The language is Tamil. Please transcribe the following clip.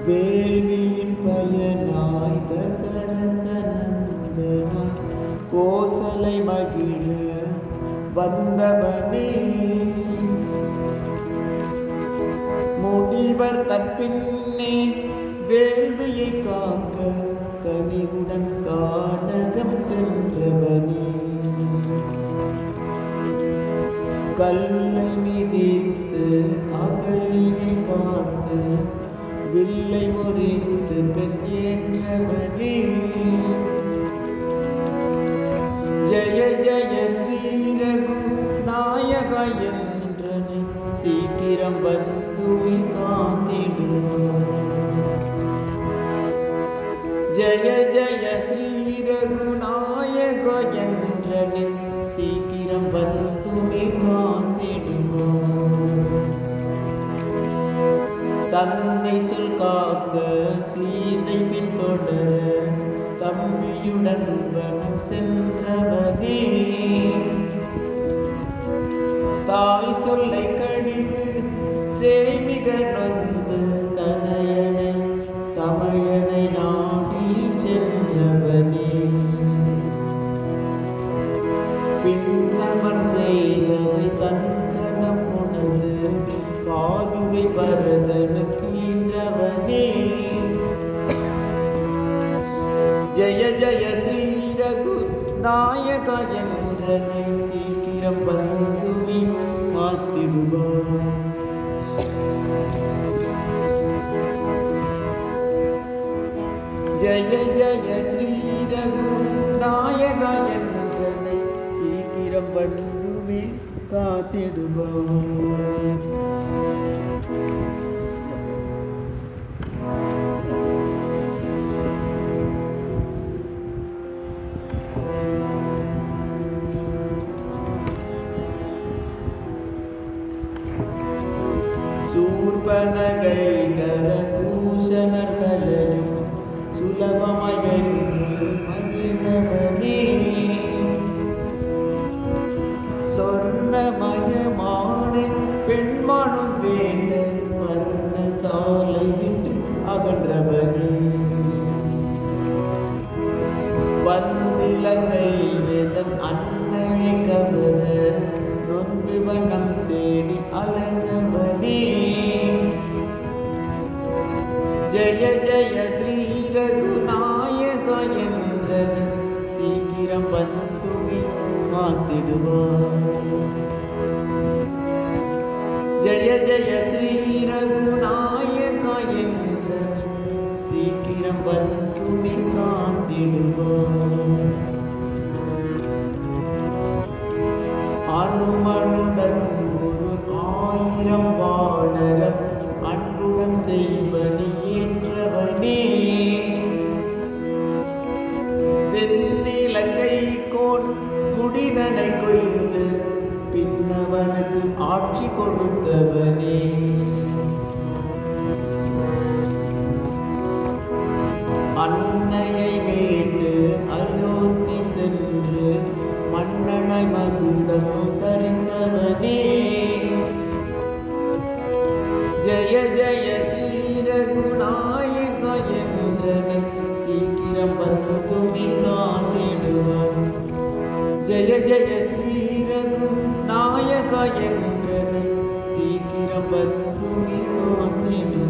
வேள்வியின் பயனாய் தசரத நந்தனாய் கோசலை மகிழ வந்தவனே, முடிவர் தற்பின்னே வேள்வியை காக்க கனிவுடன் கானகம் சென்றவனே, கல்லை மிதித்து அகலியை காத்து வில்லை முறித்து பெண் ஏற்றவனே, ஜெய ஜெய ஸ்ரீ ரகு நாயகா என்றனை சீக்கிரம் வந்துவி காத்திடுவார். ஜெய ஜெய ஸ்ரீ ரகு நாயகா என்றனை சீக்கிரம் வந்துவி காத்திடுவார். தந்தை சொல் காக்க சீதை பின் தொடர தம்பியுடன் வனம் சென்றவனே, தாய் சொல்லை கடித்து சேமிக நொந்து தனையனை தமையனை நாடி சென்றவனே, பின்னவன் செய்ததை தன்கணம் உணர்ந்து பாதுகை பரதனுக்கு ஈன்றவனே, ஜெய ஜெய ஸ்ரீ ரகு நாயகா என்றனை சீக்கிரம் வந்துவி காத்திடுவார். ஜெய ஜெய ஸ்ரீ ரகு நாயகா என்றனை சீக்கிரம் வந்துவி காத்திடுவார். சூர்பனகை கரதூஷணர்களை சுலபமாய் வென்று மகிழ்ந்தவனே, சொர்ணமயமான பெண்மானும் வேண்ட மரண சாலை விட்டு அகன்றவனே, வந்திலங்கை வேதன் அன்னையை கவர நொந்து வனம் தேடி அலைந்தவனே, ஜெய ஜெய ஸ்ரீ ரகு நாயகா என்றனை சீக்கிரம் வந்துவி காத்திடுவார். ஜெய ஜெய ஸ்ரீ ரகு நாயகா என்றனை சீக்கிரம் வந்துவி காத்திடுவார். அனுமனுடன் ஒரு 1000 வானரம் அன்புடன் செய்வனி ஏற்றவனே, தென்னிலங்கை கோன் முடிதனை கொய்து பின்னவனுக்கு ஆட்சி கொடுத்தவனே, அன்னையை மீட்டு அயோத்தி சென்று மன்னனாய் மகுடம் தரித்தவனே, ஜெய ஜெய ஸ்ரீ ரகு நாயகா என்றனை சீக்கிரம் வந்துவி காத்திடுவார். ஜெய ஜெய ஸ்ரீ ரகு நாயகா என்றனை சீக்கிரம் வந்துவி காத்திடுவார்.